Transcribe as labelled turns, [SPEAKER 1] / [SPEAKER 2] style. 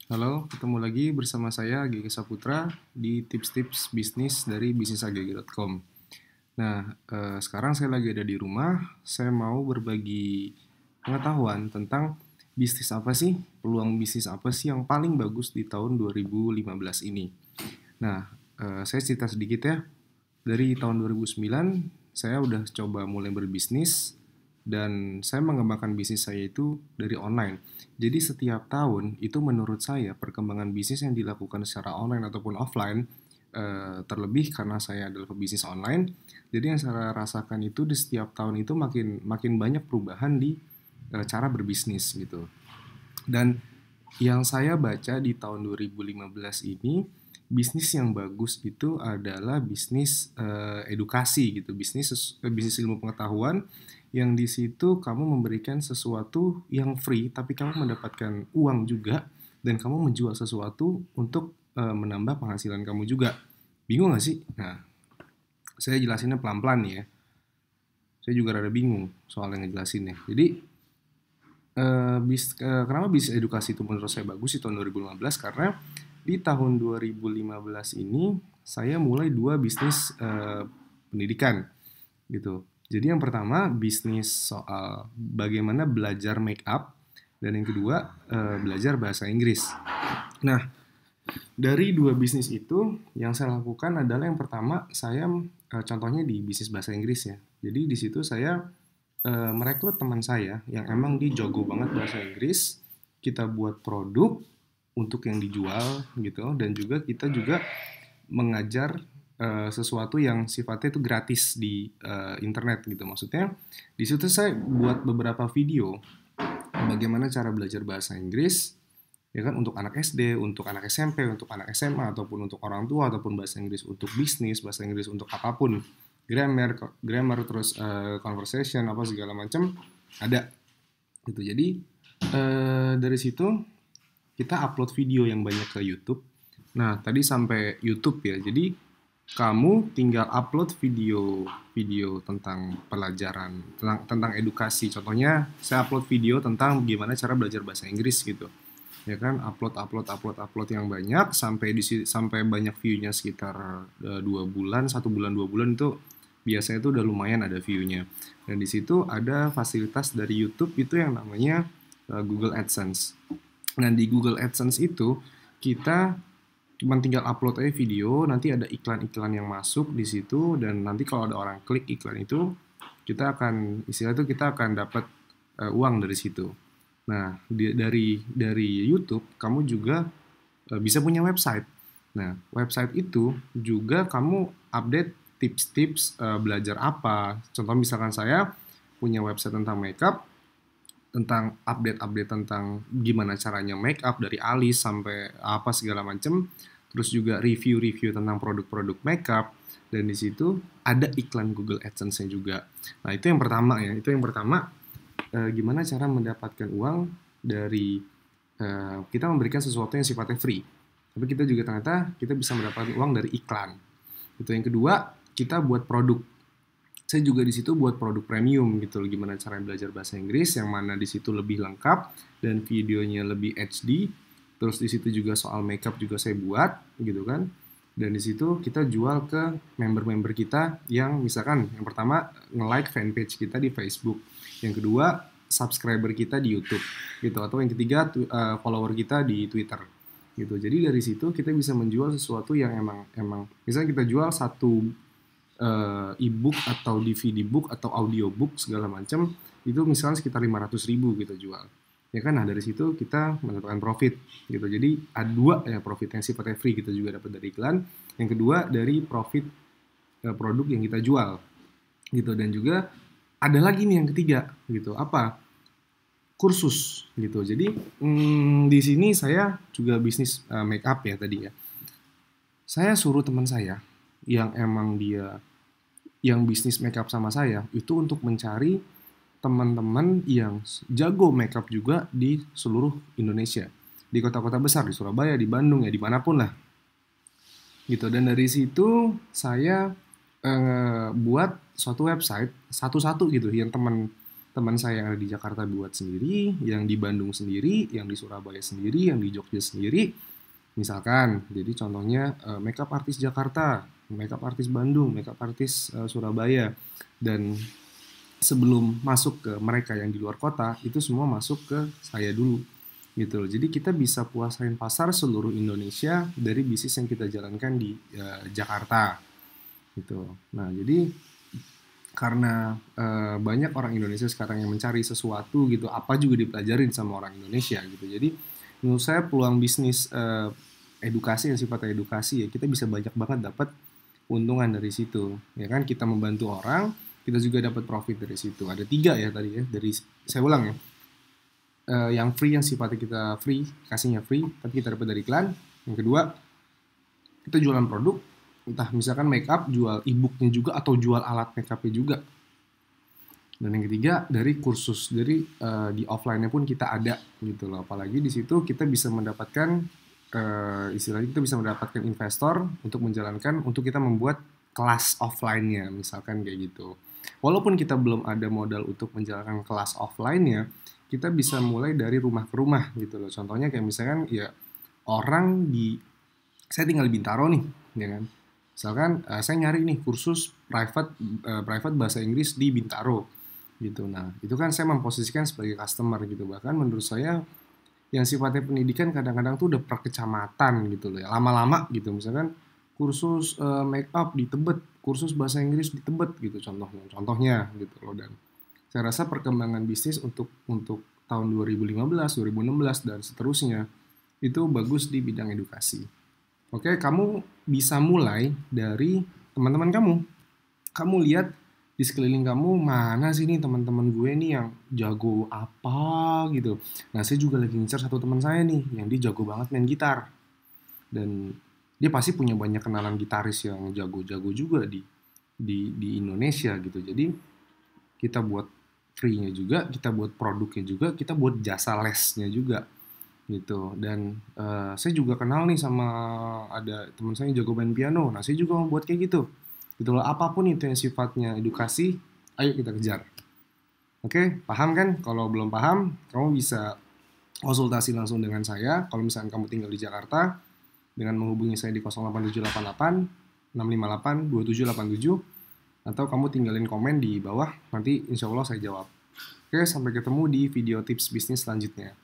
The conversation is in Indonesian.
[SPEAKER 1] Halo, ketemu lagi bersama saya Gigi Saputra di tips-tips bisnis dari bisnisagg.com. Nah, sekarang saya lagi ada di rumah. Saya mau berbagi pengetahuan tentang bisnis apa sih, peluang bisnis apa sih yang paling bagus di tahun 2015 ini. Nah, saya cerita sedikit ya. Dari tahun 2009, saya udah coba mulai berbisnis dan saya mengembangkan bisnis saya itu dari online. Jadi setiap tahun itu menurut saya perkembangan bisnis yang dilakukan secara online ataupun offline, terlebih karena saya adalah pebisnis online. Jadi yang saya rasakan itu di setiap tahun itu makin makin banyak perubahan di cara berbisnis gitu. Dan yang saya baca di tahun 2015 ini, bisnis yang bagus itu adalah bisnis edukasi gitu, bisnis ilmu pengetahuan yang di situ kamu memberikan sesuatu yang free tapi kamu mendapatkan uang juga dan kamu menjual sesuatu untuk menambah penghasilan kamu juga. Bingung gak sih? Nah, saya jelasinnya pelan-pelan nih ya. Saya juga rada bingung soal yang ngejelasinnya. Jadi kenapa bisnis edukasi itu menurut saya bagus di tahun 2015? Karena di tahun 2015 ini saya mulai dua bisnis pendidikan gitu. Jadi yang pertama bisnis soal bagaimana belajar make up dan yang kedua belajar bahasa Inggris. Nah, dari dua bisnis itu yang saya lakukan adalah yang pertama saya contohnya di bisnis bahasa Inggris ya. Jadi di situ saya merekrut teman saya yang emang dia jago banget bahasa Inggris. Kita buat produk untuk yang dijual gitu dan juga kita juga mengajar sesuatu yang sifatnya itu gratis di internet gitu. Maksudnya di situ saya buat beberapa video bagaimana cara belajar bahasa Inggris ya kan untuk anak SD, untuk anak SMP, untuk anak SMA ataupun untuk orang tua ataupun bahasa Inggris untuk bisnis, bahasa Inggris untuk apapun, grammar terus conversation apa segala macam ada gitu. Jadi dari situ kita upload video yang banyak ke YouTube. Nah, tadi sampai YouTube ya. Jadi kamu tinggal upload video tentang pelajaran, tentang edukasi. Contohnya, saya upload video tentang gimana cara belajar bahasa Inggris gitu. Ya kan, upload yang banyak sampai banyak view-nya sekitar 2 bulan, 1 bulan, 2 bulan itu biasanya itu udah lumayan ada view-nya. Dan di situ ada fasilitas dari YouTube itu yang namanya Google AdSense. Nah, di Google AdSense itu kita cuma tinggal upload aja video, nanti ada iklan-iklan yang masuk di situ dan nanti kalau ada orang klik iklan itu, kita akan dapat uang dari situ. Nah, dari YouTube kamu juga bisa punya website. Nah, website itu juga kamu update tips-tips belajar apa. Contoh misalkan saya punya website tentang makeup, tentang update-update tentang gimana caranya make up dari alis sampai apa segala macam, terus juga review-review tentang produk-produk makeup dan di situ ada iklan Google AdSense-nya juga. Nah, itu yang pertama ya. Itu yang pertama gimana cara mendapatkan uang dari kita memberikan sesuatu yang sifatnya free. Tapi kita juga ternyata kita bisa mendapatkan uang dari iklan. Itu yang kedua, kita buat produk. Saya juga di situ buat produk premium gitu loh, gimana cara belajar bahasa Inggris yang mana di situ lebih lengkap dan videonya lebih HD. Terus di situ juga soal makeup juga saya buat gitu kan. Dan di situ kita jual ke member-member kita yang misalkan yang pertama nge-like fanpage kita di Facebook, yang kedua subscriber kita di YouTube gitu, atau yang ketiga follower kita di Twitter gitu. Jadi dari situ kita bisa menjual sesuatu yang emang emang misalnya kita jual satu e-book atau DVD book atau audio book segala macam itu misalnya sekitar 500.000 kita jual ya kan. Nah dari situ kita mendapatkan profit gitu. Jadi ada dua ya, profit yang sifatnya free kita juga dapat dari iklan, yang kedua dari profit produk yang kita jual gitu. Dan juga ada lagi nih yang ketiga gitu, apa, kursus gitu. Jadi di sini saya juga bisnis make up ya tadi ya. Saya suruh teman saya yang emang dia yang bisnis makeup sama saya itu untuk mencari teman-teman yang jago makeup juga di seluruh Indonesia, di kota-kota besar, di Surabaya, di Bandung ya, dimanapun lah gitu. Dan dari situ saya buat suatu website satu-satu gitu, yang teman teman saya yang ada di Jakarta buat sendiri, yang di Bandung sendiri, yang di Surabaya sendiri, yang di Jogja sendiri. Misalkan, jadi contohnya makeup artist Jakarta, makeup artist Bandung, makeup artist Surabaya. Dan sebelum masuk ke mereka yang di luar kota, itu semua masuk ke saya dulu. Gitu loh. Jadi kita bisa puasain pasar seluruh Indonesia dari bisnis yang kita jalankan di Jakarta. Gitu. Nah, jadi karena banyak orang Indonesia sekarang yang mencari sesuatu gitu, apa juga dipelajarin sama orang Indonesia gitu. Jadi menurut saya peluang bisnis edukasi yang sifatnya edukasi ya, kita bisa banyak banget dapat keuntungan dari situ. Ya kan, kita membantu orang, kita juga dapat profit dari situ. Ada 3 ya tadi ya, dari saya ulang ya. Yang free, yang sifatnya kita free, kasihnya free, tapi kita dapat dari iklan. Yang kedua, kita jualan produk, entah misalkan makeup, jual e-booknya juga atau jual alat makeupnya juga. Dan yang ketiga dari kursus, dari di offline-nya pun kita ada gitu loh. Apalagi di situ kita bisa mendapatkan istilahnya kita bisa mendapatkan investor untuk menjalankan, untuk kita membuat kelas offline-nya misalkan kayak gitu. Walaupun kita belum ada modal untuk menjalankan kelas offline-nya, kita bisa mulai dari rumah ke rumah gitu loh. Contohnya kayak misalkan ya orang di, saya tinggal di Bintaro nih, ya kan. Misalkan saya nyari nih kursus private bahasa Inggris di Bintaro gitu. Nah, itu kan saya memposisikan sebagai customer gitu. Bahkan menurut saya yang sifatnya pendidikan kadang-kadang tuh udah per kecamatan gitu loh ya. Lama-lama gitu. Misalkan kursus make up di Tebet, kursus bahasa Inggris di Tebet gitu contohnya gitu loh. Dan saya rasa perkembangan bisnis untuk tahun 2015, 2016 dan seterusnya itu bagus di bidang edukasi. Oke, kamu bisa mulai dari teman-teman kamu. Kamu lihat di sekeliling kamu, mana sih nih teman-teman gue nih yang jago apa gitu. Nah, saya juga lagi ngincer satu teman saya nih yang dia jago banget main gitar. Dan dia pasti punya banyak kenalan gitaris yang jago-jago juga di Indonesia gitu. Jadi kita buat free-nya juga, kita buat produknya juga, kita buat jasa lesnya juga gitu. Dan saya juga kenal nih sama ada teman saya yang jago main piano. Nah, saya juga mau buat kayak gitu. Gitu loh, apapun itu yang sifatnya edukasi, ayo kita kejar. Oke, paham kan? Kalau belum paham, kamu bisa konsultasi langsung dengan saya. Kalau misalnya kamu tinggal di Jakarta, dengan menghubungi saya di 08788 658 2787, atau kamu tinggalin komen di bawah, nanti insya Allah saya jawab. Oke, sampai ketemu di video tips bisnis selanjutnya.